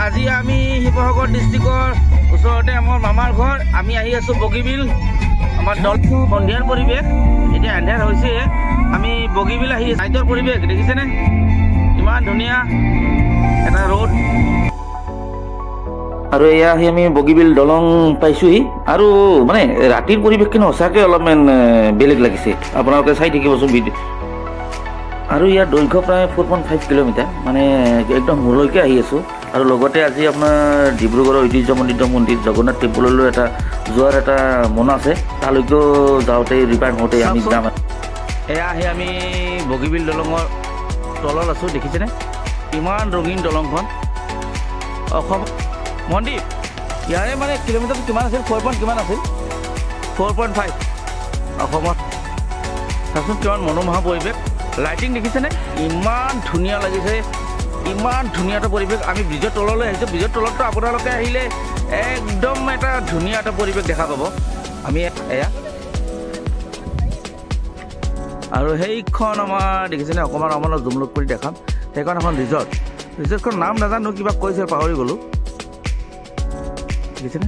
আজি আমি শিৱসাগৰ ডিষ্ট্ৰিক্টৰ ওচৰতে আমাৰ মামাৰ ঘৰ আমি আহি আছোঁ বগীবিল আমাৰ দল সন্ধিয়াৰ পৰিৱেশ এতিয়া আন্ধাৰ হৈছে আমি বগীবিল আহি নাইটৰ পৰিৱেশ দেখিছেনে ইমান ধুনীয়া এটা ৰোড আৰু এয়া আহি আমি বগীবিল দলং পাইছোঁহি আৰু মানে ৰাতিৰ পৰিৱেশ কিন্তু সঁচাকৈ অলপমান বেলেগ লাগিছে আপোনালোকে চাই থাকিবচোন ভিডিঅ' আৰু ইয়াৰ দৈৰ্ঘ্য প্ৰায় 4.5 কিলোমিটাৰ মানে একদম মূৰলৈকে আহি আছোঁ আৰু লগতে আজি আপোনাৰ ডিব্ৰুগড়ৰ ঐতিহ্যমণ্ডিত মন্দিৰ জগন্নাথ টেম্পললৈ এটা যোৱাৰ এটা মন আছে তালৈকেও যাওঁতে ৰিটাৰ্ণ হওঁতে আমি যাম এয়া আহি আমি বগীবিল দলঙৰ তলত আছোঁ দেখিছেনে ইমান ৰঙীন দলংখন অসম মন্দিৰ ইয়াৰে মানে কিলোমিটাৰটো কিমান আছিল 4 কিমান আছিল 4.5 অসমত চাচোন কিমান মনোমোহা পৰিৱেশ লাইটিং দেখিছেনে ইমান ধুনীয়া লাগিছে ইমান ধুনীয়া এটা পৰিৱেশ আমি ব্ৰিজৰ তললৈ আহিছোঁ ব্ৰিজৰ তলততো আপোনালোকে আহিলে একদম এটা ধুনীয়া এটা পৰিৱেশ দেখা পাব আমি এয়া আৰু সেইখন আমাৰ দেখিছেনে অকণমান অকণমান জুম লোড কৰি দেখাম সেইখন এখন ৰিজৰ্টখন নাম নাজানো কিবা কৈছে পাহৰি গ'লোঁ দেখিছেনে